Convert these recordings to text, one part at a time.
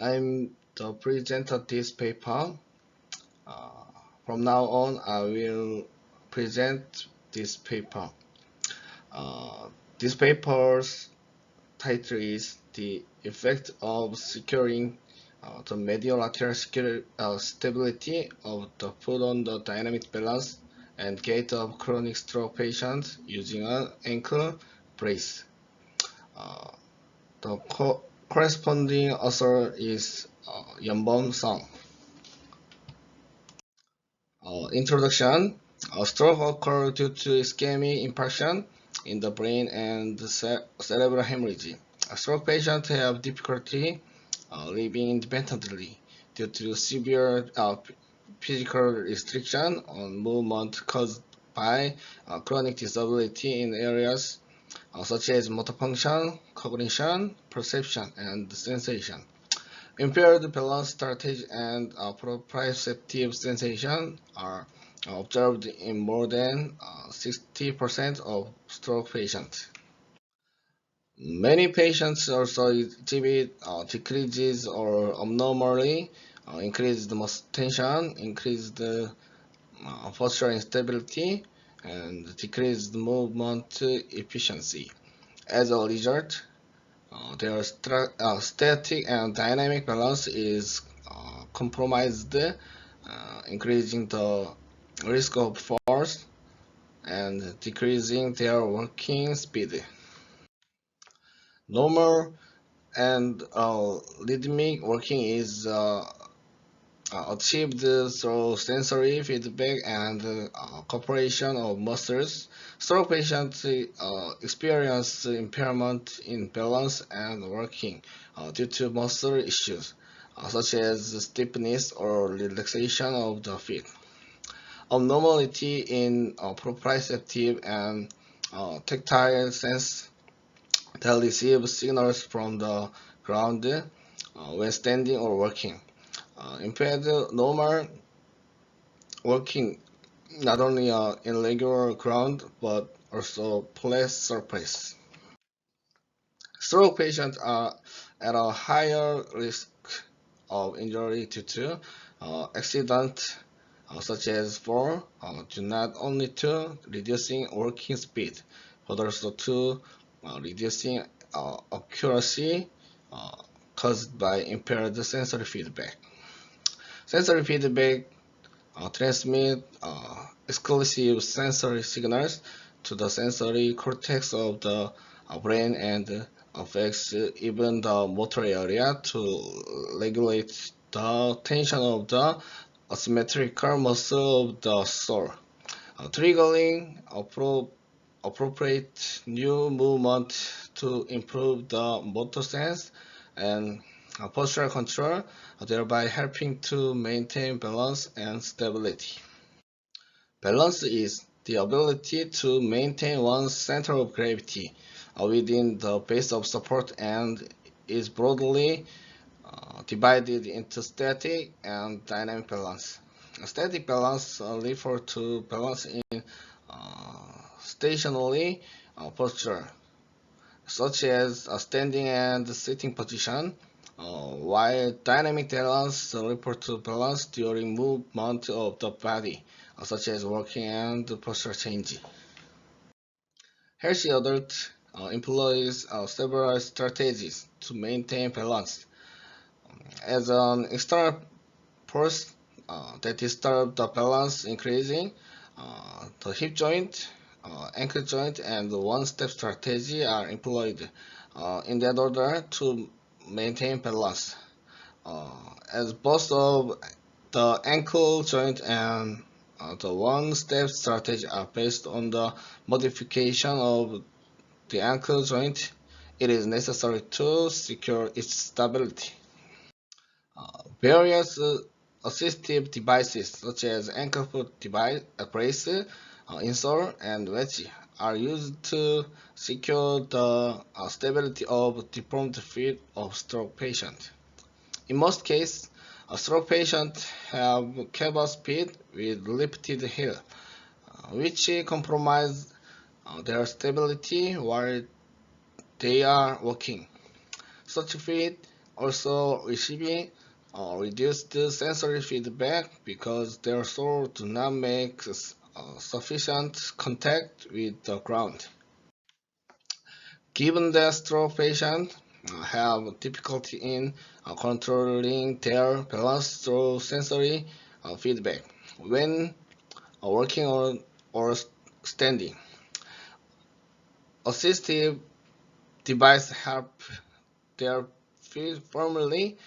I'm the presenter of this paper. Uh, from now on, I will present this paper. This paper's title is The Effect of Securing the Medial Arterial Stability of the Foot on the Dynamic Balance and Gait of Chronic Stroke Patients using an ankle brace. The corresponding author is Yunbum Song. Introduction. A stroke occurs due to ischemic infarction in the brain and cerebral hemorrhage. Stroke patients have difficulty living independently due to severe physical restriction on movement caused by chronic disability in areas such as motor function, cognition, perception, and sensation. Impaired balance strategy and proprioceptive sensation are observed in more than 60% of stroke patients. Many patients also exhibit decreases or abnormally increased muscle tension, increased postural instability, and decreased movement efficiency. As a result, their static and dynamic balance is compromised, increasing the risk of falls and decreasing their working speed. Normal and rhythmic working is achieved through sensory feedback and cooperation of muscles. Stroke patients experience impairment in balance and working due to muscle issues, such as stiffness or relaxation of the feet. Abnormality in proprioceptive and tactile sense that receive signals from the ground when standing or walking. Impaired normal working not only in regular ground but also flat surface. Stroke patients are at a higher risk of injury due to accidents such as fall, due not only to reducing working speed but also to reducing accuracy caused by impaired sensory feedback. Sensory feedback transmit exclusive sensory signals to the sensory cortex of the brain and affects even the motor area to regulate the tension of the asymmetrical muscle of the sole, triggering appropriate new movement to improve the motor sense and postural control, thereby helping to maintain balance and stability. Balance is the ability to maintain one's center of gravity within the base of support and is broadly divided into static and dynamic balance. Static balance refers to balance in stationary posture, such as a standing and sitting position, while dynamic balance refers to balance during movement of the body, such as walking and posture change. Healthy adult employs several strategies to maintain balance. As an external force that disturbs the balance increasing, the hip joint, ankle joint, and one-step strategy are employed in that order to maintain balance. As both of the ankle joint and the one-step strategy are based on the modification of the ankle joint, it is necessary to secure its stability. Various assistive devices such as ankle foot device, brace, insole, and wedge are used to secure the stability of deformed feet of stroke patients. In most cases, stroke patients have cavus feet with lifted heel, which compromise their stability while they are walking. Such feet also receiving reduced sensory feedback because their soul do not make sufficient contact with the ground. Given that stroke patients have difficulty in controlling their balance through sensory feedback when working or standing, assistive devices help their feet firmly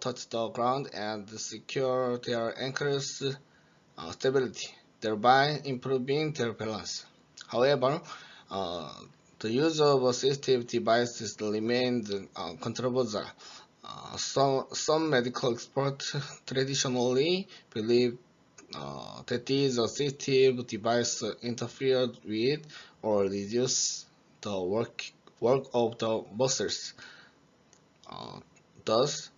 touch the ground and secure their ankles' stability, thereby improving their balance. However, the use of assistive devices remains controversial. Some medical experts traditionally believe that these assistive devices interfere with or reduce the work of the muscles, thus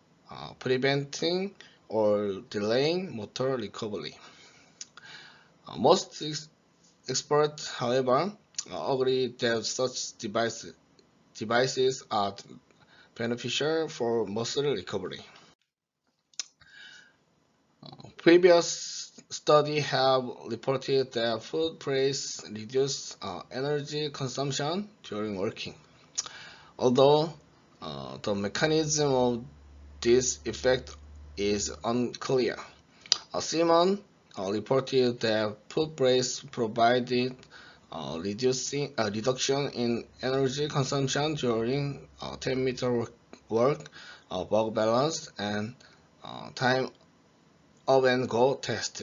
preventing or delaying motor recovery. Most experts, however, agree that such devices are beneficial for muscle recovery. Previous studies have reported that foot brace reduce energy consumption during working. Although the mechanism of this effect is unclear, Simon reported that foot brace provided reduction in energy consumption during 10-meter work, bug balance, and time up and go test.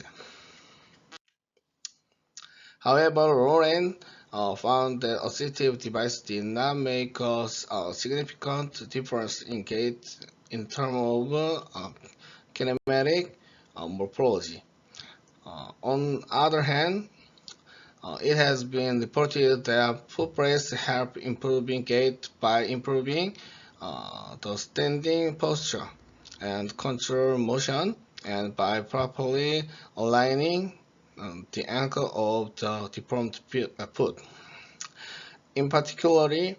However, Lauren found that assistive device did not make a significant difference in gait in terms of kinematic morphology. On the other hand, it has been reported that foot brace help improving gait by improving the standing posture and control motion, and by properly aligning the ankle of the deformed foot. In particular, it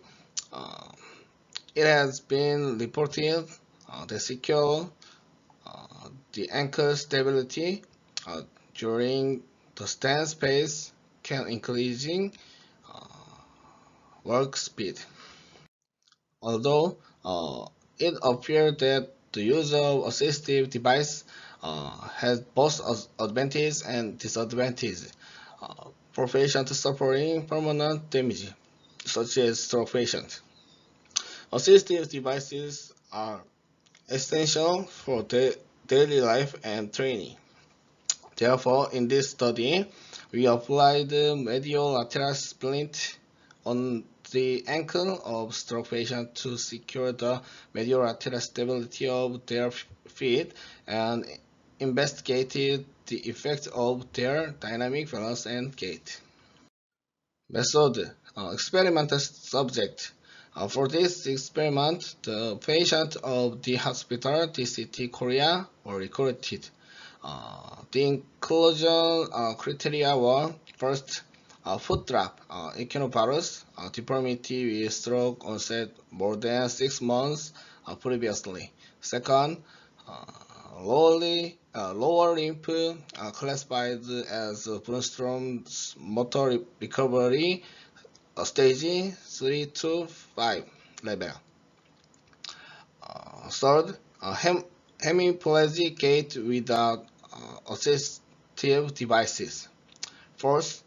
has been reported that secure the ankle stability during the stance phase can increasing work speed. Although it appears that the use of assistive device has both advantages and disadvantages for patients suffering permanent damage, such as stroke patients. Assistive devices are essential for daily life and training. Therefore, in this study, we applied medial lateral splint on the ankle of stroke patients to secure the medial lateral stability of their feet and investigated the effect of their dynamic balance and gait. Method: experimental subject. For this experiment, the patients of the hospital DCT Korea were recruited. The inclusion criteria were: first, foot drop, echinovarus, deformity with stroke onset more than 6 months previously. Second, lower limb classified as Brunstrom's motor recovery stage 3 to 5 level. Third, hemiplegic gait without assistive devices. Fourth,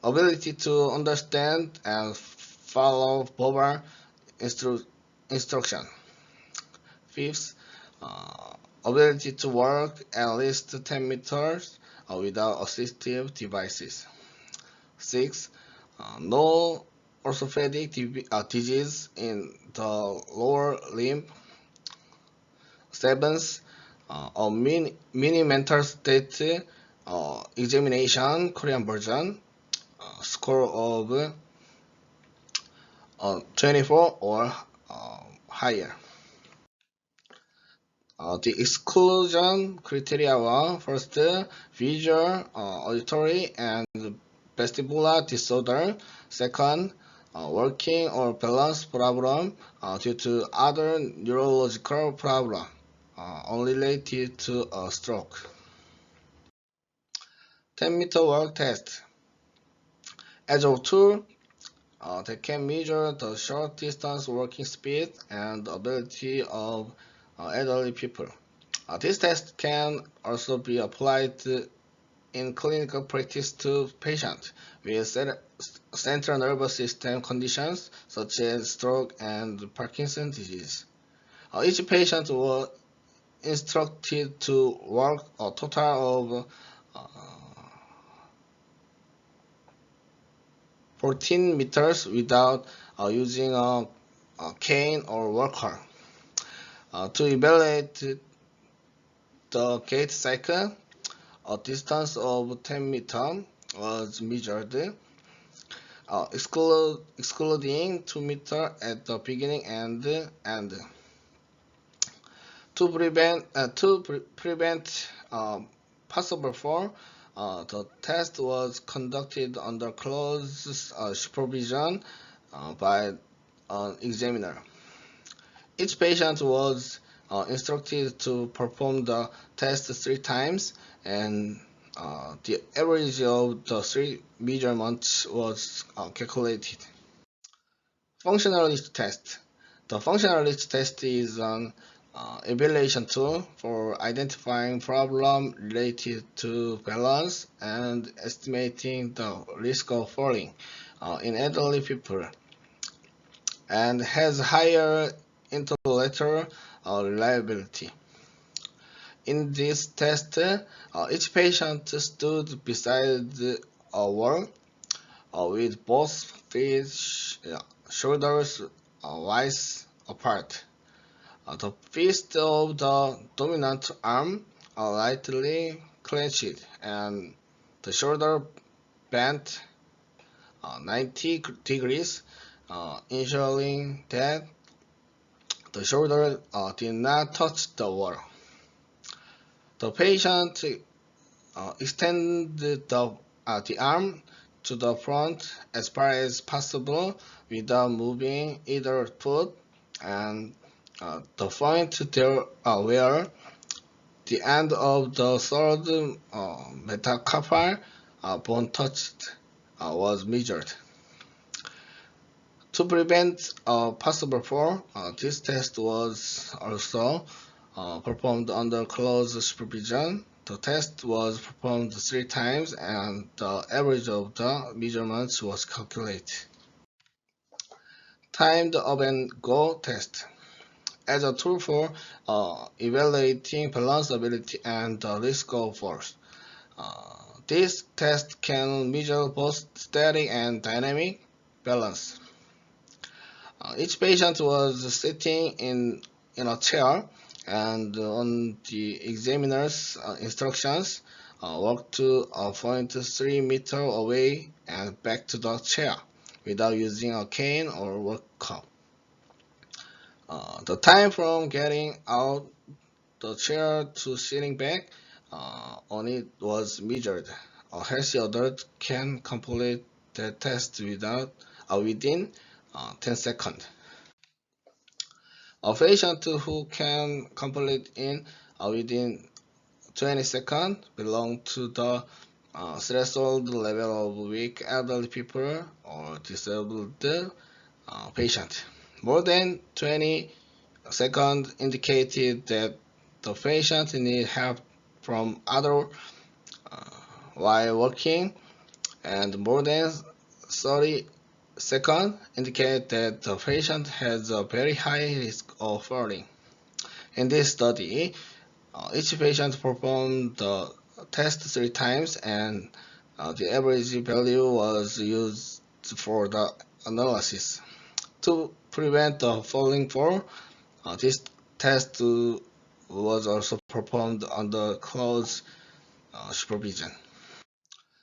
ability to understand and follow verbal instruction. Fifth, ability to walk at least 10 meters without assistive devices. Sixth, no orthopedic disease in the lower limb. Seventh, a mini mental state examination Korean version, score of 24 or higher. The exclusion criteria were: first, visual, auditory, and vestibular disorder. Second, working or balance problem due to other neurological problem unrelated to a stroke. 10-meter walk test. As a tool, they can measure the short distance walking speed and ability of elderly people. This test can also be applied in clinical practice to patients with central nervous system conditions such as stroke and Parkinson's disease. Each patient was instructed to walk a total of 14 meters without using a cane or walker. To evaluate the gait cycle, a distance of 10 meters was measured, excluding 2 meters at the beginning and end. To prevent possible fall, the test was conducted under close supervision by an examiner. Each patient was instructed to perform the test 3 times, and the average of the 3 measurements was calculated. Functionality test. The functionality test is an evaluation tool for identifying problems related to balance and estimating the risk of falling in elderly people, and has higher intellectual reliability. In this test, each patient stood beside a wall with both feet, shoulders wide apart. The fist of the dominant arm are lightly clenched, and the shoulder bent 90 degrees, ensuring that the shoulder did not touch the wall. The patient extended the arm to the front as far as possible without moving either foot, and the point there where the end of the third metacarpal bone touched was measured. To prevent a possible fall, this test was also performed under close supervision. The test was performed 3 times, and the average of the measurements was calculated. Timed up and go test. As a tool for evaluating balance ability and the risk of falls. This test can measure both static and dynamic balance. Each patient was sitting in a chair, and on the examiner's instructions, walked to a point 3 meters away and back to the chair without using a cane or walker. The time from getting out the chair to sitting back on it was measured. A healthy adult can complete the test within 10 seconds. A patient who can complete within 20 seconds belongs to the threshold level of weak elderly people or disabled patient. More than 20 seconds indicated that the patient needs help from others while walking, and more than 30 seconds indicate that the patient has a very high risk of falling. In this study, each patient performed the test 3 times, and the average value was used for the analysis. To prevent the falling fall, this test was also performed under close supervision.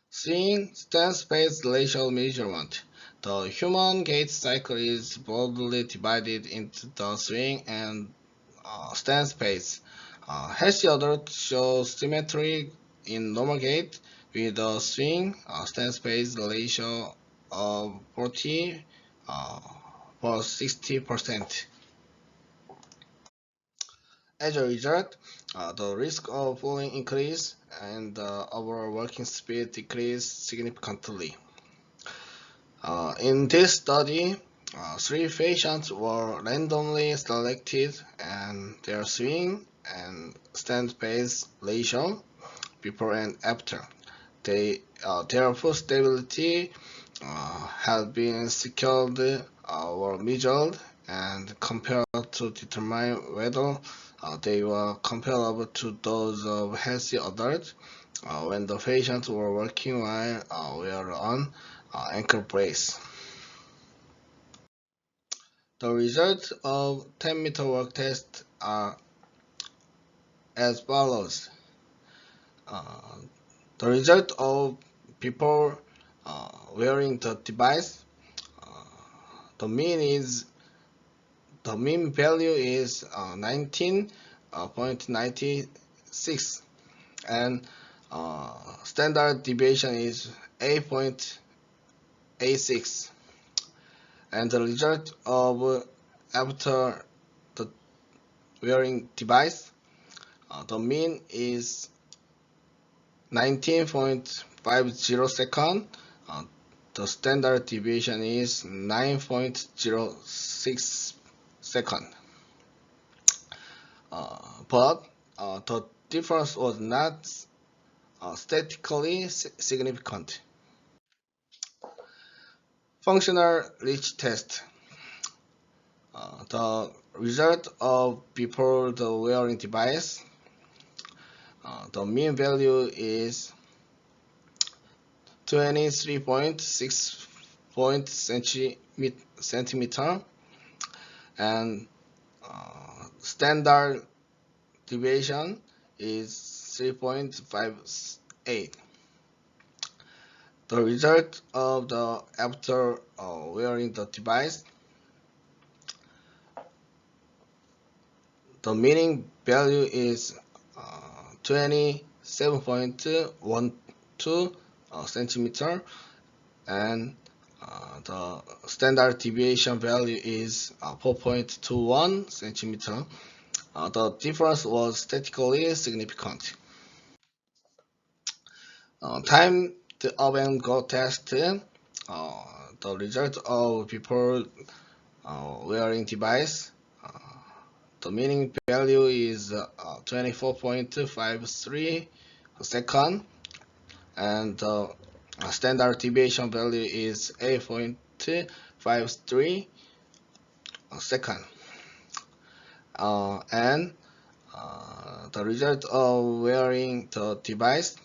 Seeing stance-space ratio measurement. The human gait cycle is broadly divided into the swing and stance space. Healthy adults show symmetry in normal gait with a swing stance space ratio of 40 for 60%. As a result, the risk of falling increased and the overall working speed decreased significantly. In this study, 3 patients were randomly selected and their swing and stand pace ratio before and after. Their foot stability had been secured or measured and compared to determine whether they were comparable to those of healthy adults when the patients were working while we were on ankle brace. The results of 10-meter work test are as follows. The result of people wearing the device, the mean value is 19.96 and standard deviation is 8.86, and the result of after the wearing device, the mean is 19.50 seconds. The standard deviation is 9.06 seconds. But the difference was not statistically significant. Functional reach test. The result of before the wearing device, the mean value is 23.6 centimeter and standard deviation is 3.58. The result of the after wearing the device, the mean value is 27.12 centimeter and the standard deviation value is 4.21 centimeter. The difference was statistically significant. Time the up and go test. The result of people wearing device. The mean value is 24.53 seconds and the standard deviation value is 8.53 seconds. And the result of wearing the device,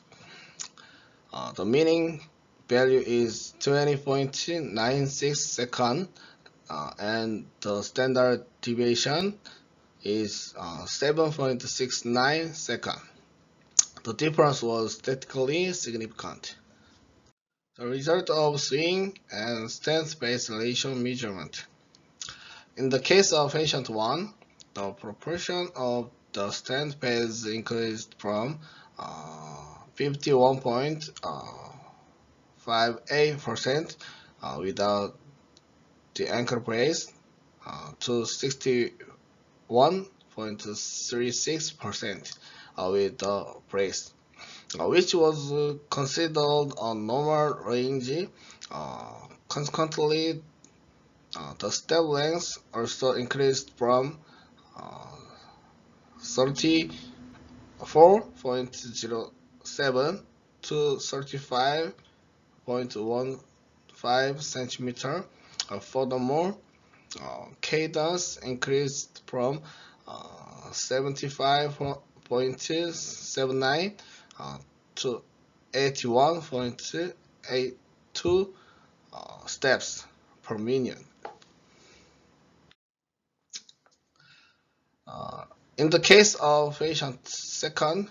the mean value is 20.96 seconds and the standard deviation is 7.69 seconds. The difference was statistically significant. The result of swing and stance pace ratio measurement. In the case of patient 1, the proportion of the stance pace increased from 51.58% without the ankle brace to 61.36% with the brace, which was considered a normal range. Consequently, the step length also increased from 34.07 to 35.15 centimeter. Furthermore, cadence increased from 75.79 to 81.82 steps per minute. In the case of patient 2nd,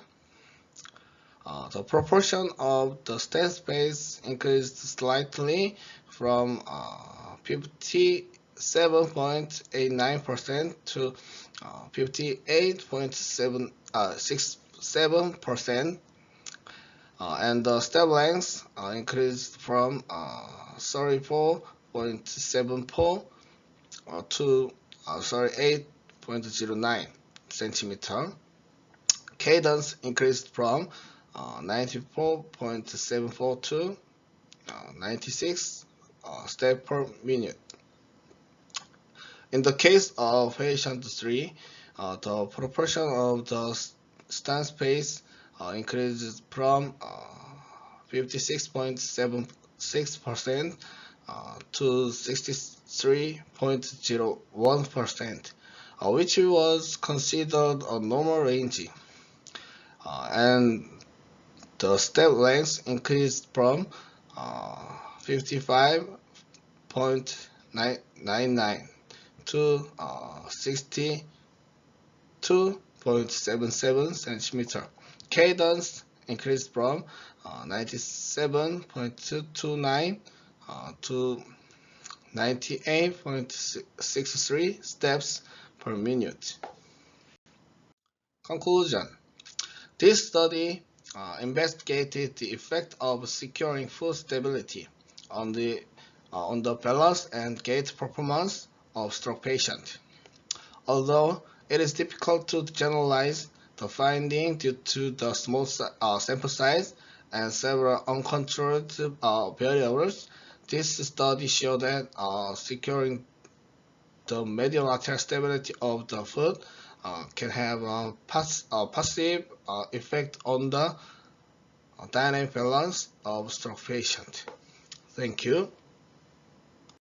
the proportion of the stance pace increased slightly from 57.89% to 58.67%, and the step length increased from 34 8.74 to 8.09 centimeter. Cadence increased from 94.74 to 96 steps per minute. In the case of patient 3, the proportion of the stance pace increases from 56.76% to 63.01%, which was considered a normal range. And the step length increased from 55.99 to 62.77 centimeter. Cadence increased from 97.229 to 98.63 steps per minute. Conclusion. This study investigated the effect of securing foot stability on the balance and gait performance of stroke patients. Although it is difficult to generalize the finding due to the small sample size and several uncontrolled variables, this study showed that securing the medial lateral stability of the foot can have a passive effect on the dynamic balance of stroke patient. Thank you.